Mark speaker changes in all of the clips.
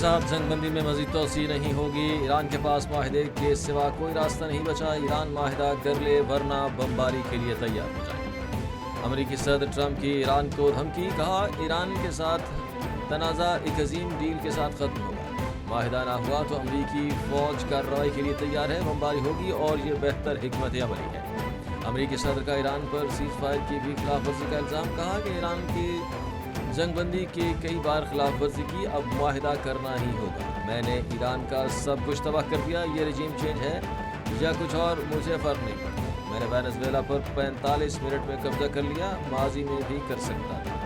Speaker 1: साथ जंग बंदी में मजीद तोसी नहीं होगी। ईरान के पास माहिदे के सिवा कोई रास्ता नहीं बचा। ईरान माहिदा कर ले वरना बमबारी के लिए तैयार हो जाए। अमरीकी सदर ट्रंप की ईरान को धमकी, कहा ईरान के साथ तनाज़ा एक अजीम डील के साथ ख़त्म होगा। माहिदा ना हुआ तो अमरीकी फ़ौज कार्रवाई के लिए तैयार है। बमबारी होगी और ये बेहतर हिकमत अमली है। अमरीकी सदर का ईरान पर सीज़ फायर की भी खिलाफ वर्जी का इल्ज़ाम, कहा कि ईरान की जंग बंदी की कई बार खिलाफ वर्जी की, अब मुआहिदा करना ही होगा। मैंने ईरान का सब कुछ तबाह कर दिया, ये रजीम चेंज है या कुछ और मुझे फ़र्क नहीं पड़ता। मैंने वेनेज़ुएला पर 45 मिनट में कब्जा कर लिया, माजी में भी कर सकता था।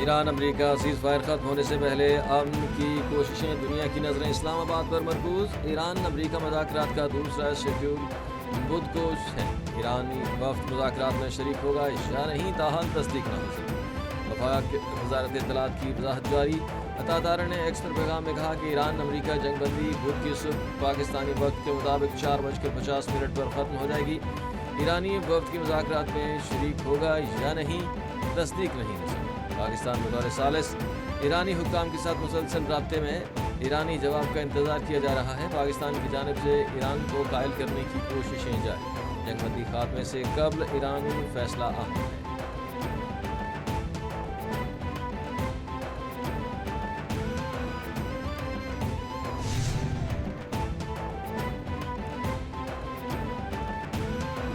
Speaker 1: ईरान अमरीका सीज़ फायर ख़त्म होने से पहले अमन की कोशिशें, दुनिया की नज़रें इस्लामाबाद पर मरकूज़। ईरान अमरीका मुज़ाकरात का दूसरा शेड्यूल बुध को है। ईरानी वफ़द मुज़ाकरात में शरीक होगा या नहीं, ताहल तस्दीक न हो सकी। वफाक वज़ारत इत्तलात की वज़ाहत जारी। अतादार ने एक्स पर पैगाम में कहा कि ईरान अमरीका जंग बंदी बुध की सुबह पाकिस्तानी वक्त के मुताबिक 4:50 पर ख़त्म हो जाएगी। ईरानी वफ़द की मुज़ाकरात में शरीक होगा या नहीं, तस्दीक नहीं हो सकी। पाकिस्तान बतौर सालिस ईरानी हुक्काम के साथ मुसलसल राब्ते में ईरानी जवाब का इंतज़ार किया जा रहा है। पाकिस्तान की जानिब से ईरान को कायल करने की कोशिशें जारी। जंगबंदी खात्मे से कबल ईरानी फैसला अहम है।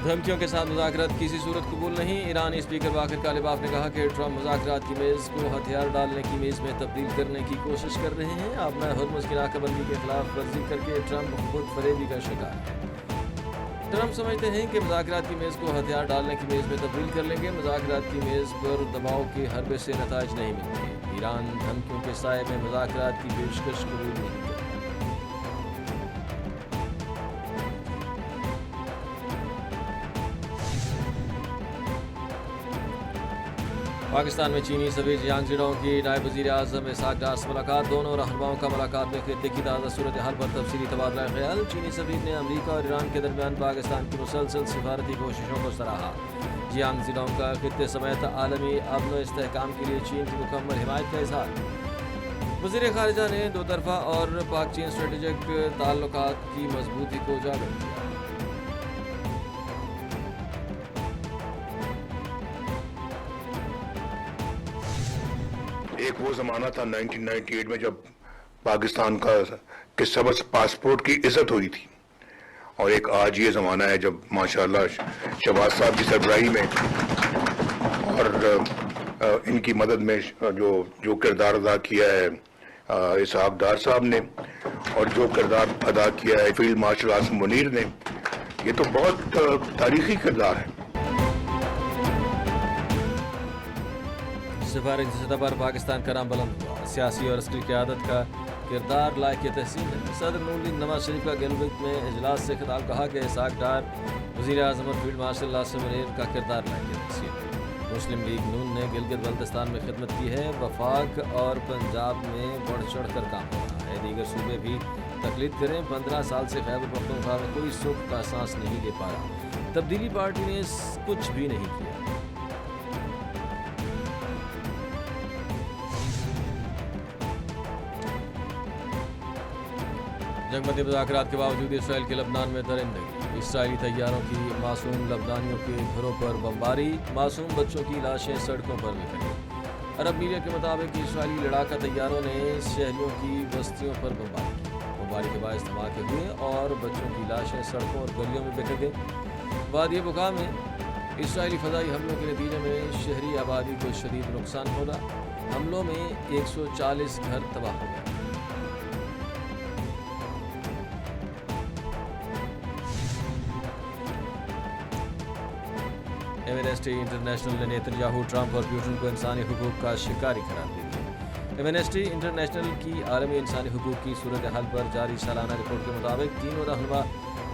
Speaker 1: धमकियों के साथ मुज़ाकरात किसी सूरत कबूल नहीं। ईरानी स्पीकर बाकर कालिबाफ ने कहा कि ट्रंप मुज़ाकरात की मेज़ को हथियार डालने की मेज़ में तब्दील करने की कोशिश कर रहे हैं। आपना हुर्मुज़ की नाकाबंदी के खिलाफ वर्जी करके ट्रंप खुद फरेबी का शिकार है। ट्रंप समझते हैं कि मुज़ाकरात की मेज़ को हथियार डालने की मेज़ में तब्दील कर लेंगे। मुज़ाकरात की मेज़ पर दबाव के हरबे से नताइज नहीं मिलते। ईरान धमकियों के साए में मुज़ाकरात की पेशकश कबूल नहीं करता। पाकिस्तान में चीनी सफीर जियांग जिडोंग की नायब वज़ीर आज़म इसाक डार से मुलाकात। दोनों रहनुमाओं का मुलाकात में खित्ते की ताज़ा सूरत हाल पर तफसीली तबादला ख्याल। चीनी सफीर ने अमरीका और ईरान के दरमियान पाकिस्तान की मुसलसल सिफारती कोशिशों को सराहा। जियांग जिडोंग का खित्ते समेत आलमी अमन व इस्तेहकाम के लिए चीन की मुकम्मल हिमायत का इज़हार। वज़ीर ख़ारिजा ने दो तरफ़ा और पाक चीन स्ट्रेटेजिक ताल्लुकात की मजबूती को उजागर किया।
Speaker 2: एक वो ज़माना था 1998 में जब पाकिस्तान का के सबस पासपोर्ट की इज़्ज़त हुई थी, और एक आज ये ज़माना है जब माशाल्लाह शहबाज साहब की सरबराही में और इनकी मदद में जो किरदार अदा किया है इसाक डार साहब ने, और जो किरदार अदा किया है फील्ड मार्शल आसिम मुनीर ने, ये तो बहुत तारीखी किरदार है।
Speaker 1: सिफारती सतह पर पाकिस्तान का नाम बुलंद हुआ। सियासी और अस्करी क़यादत का किरदार लायक तहसीन है। सदर नूरुद्दीन नवाज शरीफ का गिलगित में इजलास से खिताब, कहा कि इसाक डार वज़ीर आज़म और फील्ड मार्शल आसिम मुनीर का किरदार लायक तहसीन है। मुस्लिम लीग नून ने गिलगित बल्तिस्तान में खिदमत की है। वफाक और पंजाब में बढ़ चढ़ कर काम हो रहा है। दीगर सूबे भी तकलीद करें। 15 साल से खैबर पख्तूनख्वा में कोई सुख का सांस नहीं ले पा रहा। तब्दीली पार्टी ने कुछ भी नहीं किया। जंगबंदी मुज़ाकरात के बावजूद इसराइल के लबनान में दरिंदगी। इसराइली तैयारों की मासूम लबनानियों के घरों पर बमबारी। मासूम बच्चों की लाशें सड़कों पर बिखरी। अरब मीडिया के मुताबिक इसराइली लड़ाका तैयारों ने शहरियों की बस्तियों पर बमबारी की। बमबारी के बाद धमाके हुए और बच्चों की लाशें सड़कों और गलियों में बिखर गई। वादी बुका में इसराइली फ़ज़ाई हमलों के नतीजे में शहरी आबादी को शदीद नुकसान होगा। हमलों में 140 घर तबाह हो गए। एमनेस्टी इंटरनेशनल ने नेतन्याहू, ट्रंप और पुतिन को इंसानी हुकूक का शिकारी करार दे दिया। एमनेस्टी इंटरनेशनल की आलमी इंसानी हुकूक की सूरत हाल पर जारी सालाना रिपोर्ट के मुताबिक तीनों रहनुमा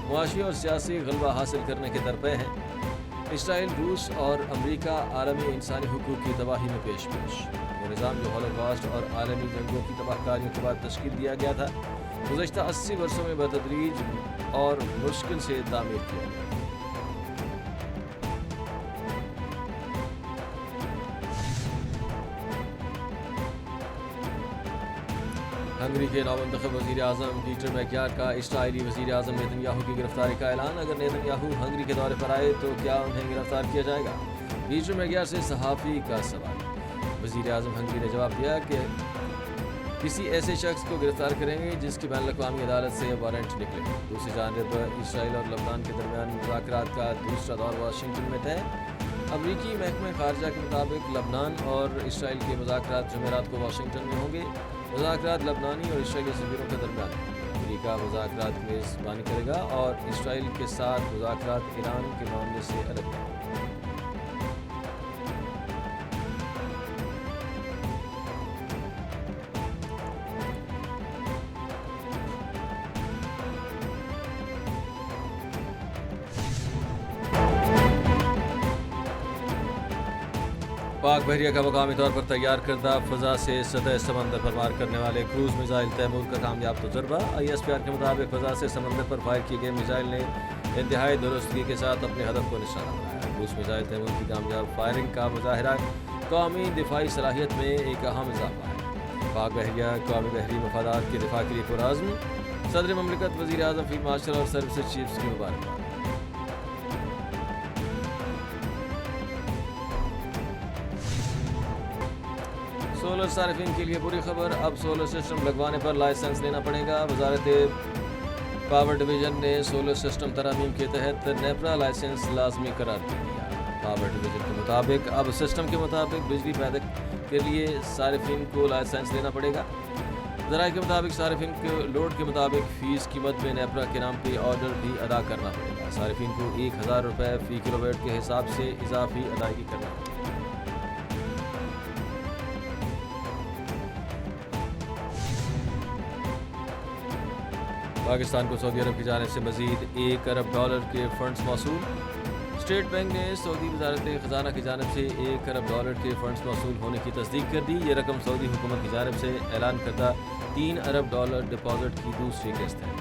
Speaker 1: मुआशी और सियासी गलबा हासिल करने के दरपे हैं। इसराइल, रूस और अमरीका आलमी इंसानी हुकूक की तबाही में पेश पेश। वो निज़ाम जो हॉलोकॉस्ट और आलमी जंगों की तबाहकारियों के बाद तश्कील दिया गया था, गुज़श्ता 80 वर्षों में बतदरीज और मुश्किल से तामीर किया गया। हंगरी के नौमंतखब वज़ीर आज़म पीटर मैक्यार का इस्राइली वज़ीर आज़म नेतन्याहू की गिरफ्तारी का ऐलान। अगर नेतन्याहू हंगरी के दौरे पर आए तो क्या उन्हें गिरफ्तार किया जाएगा? पीटर मैक्यार से सहाफ़ी का सवाल। वज़ीर आज़म हंगरी ने जवाब दिया कि किसी ऐसे शख्स को गिरफ्तार करेंगे जिसकी बैन अक़वामी अदालत से वारंट निकले। दूसरी जानब इसराइल और लबनान के दरमियान मुज़ाकरात का दूसरा दौर वाशिंगटन में तय। अमरीकी महकमे ख़ारजा के मुताबिक लबनान और इसराइल के मुज़ाकरात जुमेरात को वाशिंगटन में होंगे। मुज़ाकरात लबनानी और इसराइली सफ़ीरों के दरमियान। अमरीका मुज़ाकरात की मेज़बानी करेगा और इसराइल के साथ मुज़ाकरात ईरान के मामले से अलग है। पाक बहरिया का मकामी तौर पर तैयार करदा फ़ज़ा से सतह समंदर पर मार करने वाले क्रूज़ मिसाइल तैमूर का कामयाब तजर्बा। ISPR के मुताबिक फ़ज़ा से समंदर पर फायर किए गए मिसाइल ने इंतहाई दुरुस्तगी के साथ अपने हदफ को निशाना बनाया। क्रूज़ मिसाइल तैमूर की कामयाब फायरिंग का मुजाहिरा कौमी दिफाई सलाहियत में एक अहम इजाफा है। पाक बहरिया कौमी बहरी मफादात के दिफा के लिए पुरअज़्म। सदर ममलिकत वज़ीर आज़म फील्ड मार्शल और सर्विसेज चीफ्स की मुबारकबाद। सोलर सार्फिन के लिए बुरी खबर। अब सोलर सिस्टम लगवाने पर लाइसेंस लेना पड़ेगा। वजारत पावर डिवीज़न ने सोलर सिस्टम तरमीम के तहत नेपरा लाइसेंस लाजमी करार दे दिया। पावर डिवीज़न के मुताबिक अब सिस्टम के मुताबिक बिजली पैदा के लिए सार्फिन को लाइसेंस लेना पड़ेगा। ज़राए के मुताबिक सार्फिन के लोड के मुताबिक फ़ीस कीमत में नेपरा के नाम पे ऑर्डर भी अदा करना पड़ेगा। सार्फिन को 1000 रुपये फ़ी किलोवाट के हिसाब से इजाफी अदायगी करना होगी। पाकिस्तान को सऊदी अरब की जानिब से मज़ीद $1 अरब के फंड्स मौसूल। स्टेट बैंक ने सऊदी वजारत ख़जाना की जानिब से $1 अरब के फंड्स मौसूल होने की तस्दीक कर दी। ये रकम सऊदी हुकूमत की जानिब से ऐलान करदा $3 अरब डिपॉजिट की दूसरी किस्त है।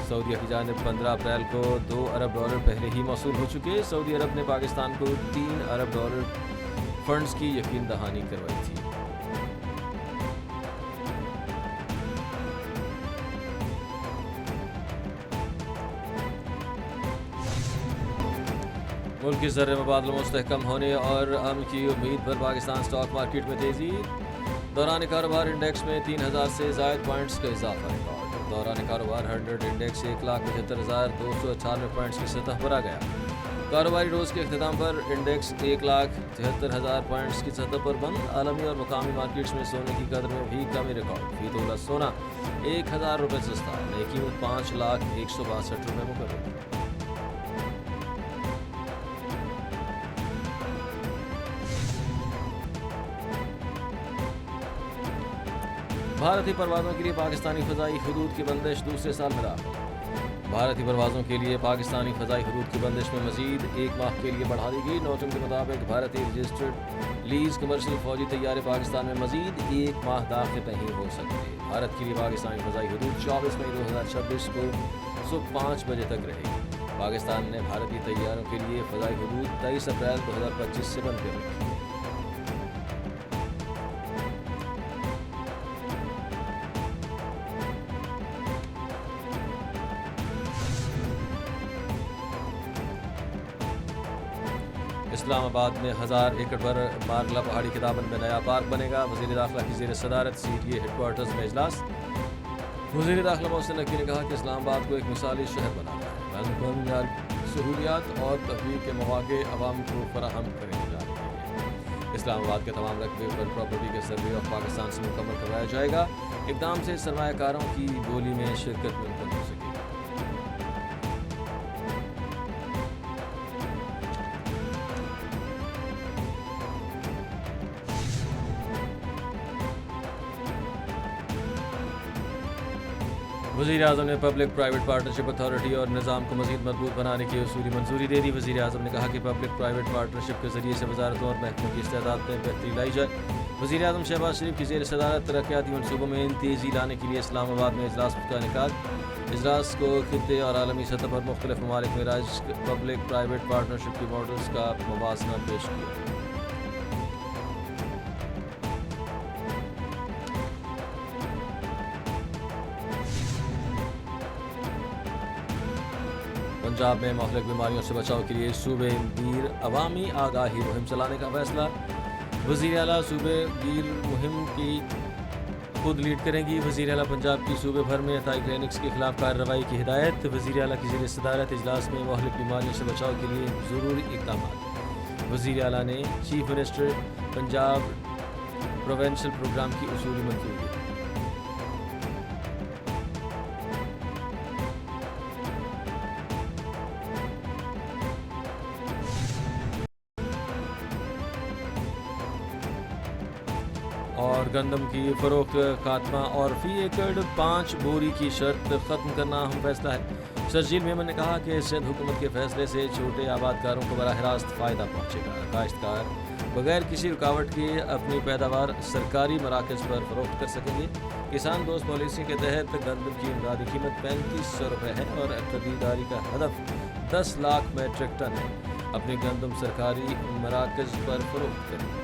Speaker 1: सऊदी की जानिब 15 अप्रैल को $2 अरब पहले ही मौसूल हो चुके। सऊदी अरब ने पाकिस्तान को $3 अरब फंड्स की यकीन दहानी करवाई थी। मुल्क की ज़र मुबादला मुस्तहकम होने और अमन की उम्मीद पर पाकिस्तान स्टॉक मार्केट में तेज़ी। दौरान कारोबार इंडेक्स में 3000 से ज़ायद पॉइंट्स का इजाफा रिकॉर्ड। दौरान कारोबार 100 इंडेक्स 1,75,298 पॉइंट्स की सतह पर आ गया। कारोबारी रोज़ के अख्ताम पर इंडेक्स 1,73,000 पॉइंट्स की सतह पर बंद। आलमी और मुकामी मार्केट्स में सोने की कदर में भी कमी रिकॉर्ड। फी तोला सोना 1000 रुपये सस्ता, नई कीमत 5,162,000 रुपये मुकर्रर। भारतीय परवाज़ों के लिए पाकिस्तानी फ़ज़ाई हदूद की बंदिश दूसरे साल में दाखिल। भारतीय परवाज़ों के लिए पाकिस्तानी फ़ज़ाई हदूद की बंदिश में मज़ीद 1 माह के लिए बढ़ा दी गई। नोटों के मुताबिक भारतीय रजिस्टर्ड लीज कमर्शियल फौजी तैयारे पाकिस्तान में मज़ीद 1 माह दाखिल नहीं हो सकते। भारत के लिए पाकिस्तानी फ़ज़ाई हदूद 24 मई 2026 को सुबह 5 बजे तक रहेगी। पाकिस्तान ने भारतीय तैयारों के लिए फ़ज़ाई हदूद 23 अप्रैल 2025 से बंद कर रखी। इस्लामाबाद में 1000 एकड़ पर मारला पहाड़ी के दामन में नया पार्क बनेगा। वज़ीर दाखिला की ज़ेर सदारत CTA हेडक्वार्टर्स में इजलास। वज़ीर दाखिला मोहसिन नकवी ने कहा कि इस्लामाबाद को एक मिसाली शहर बनाना है। बैनुल-अक़वामी सहूलियात और तफ़रीह के मौक़े अवाम को फराहम करेंगे जा रहे हैं। इस्लामाबाद के तमाम रकबे पर प्रॉपर्टी के सर्वे ऑफ पाकिस्तान से मुकम्मल करवाया जाएगा। इक़दाम से सरमायाकारों की बोली में शिरकत मुमकिन हो सकेगी। वज़ीर आज़म ने पब्लिक प्राइवेट पार्टनरशिप अथॉरिटी और निज़ाम को मज़ीद मजबूत बनाने की उसूली मंजूरी दे दी। वज़ीर आज़म ने कहा कि पब्लिक प्राइवेट पार्टनरशिप के ज़रिए से वजारतों और महकमों की इस्तेदाद में बेहतरी लाई जाए। وزیر اعظم شہباز شریف کی زیر صدارت ترقیاتی منصوبوں میں تیزی لانے کے لیے اسلام آباد میں اجلاس کا انعقاد۔ اجلاس کو خطے اور عالمی سطح پر مختلف ممالک میں رائج پبلک پرائیویٹ پارٹنرشپ کی ماڈلز کا موازنہ پیش کیا۔ پنجاب میں مہلک بیماریوں سے بچاؤ کے لیے صوبے گیر عوامی آگاہی مہم چلانے کا فیصلہ۔ وزیر اعلیٰ صوبے گیر مہم کی خود لیڈ کریں گی۔ وزیر اعلیٰ پنجاب کی صوبے بھر میں عطائی کلینکس کے خلاف کارروائی کی ہدایت۔ وزیر اعلیٰ کی زیر صدارت اجلاس میں مہلک بیماریوں سے بچاؤ کے لیے ضروری اقدامات۔ وزیر اعلیٰ نے chief minister Punjab provincial programme کی اصولی منظوری۔ اور گندم کی فروخت خاتمہ اور فی ایکڑ 5 بوری کی شرط ختم کرنا اہم فیصلہ ہے۔ شرجیل میمن نے کہا کہ سندھ حکومت کے فیصلے سے چھوٹے آباد کاروں کو براہ راست فائدہ پہنچے گا۔ کاشتکار بغیر کسی رکاوٹ کے اپنی پیداوار سرکاری مراکز پر فروخت کر سکیں گے۔ کسان دوست پالیسی کے تحت گندم کی امدادی قیمت 3500 روپے ہے اور خریداری کا ہدف 10 لاکھ میٹرک ٹن ہے۔ اپنی گندم سرکاری مراکز پر فروخت کریں۔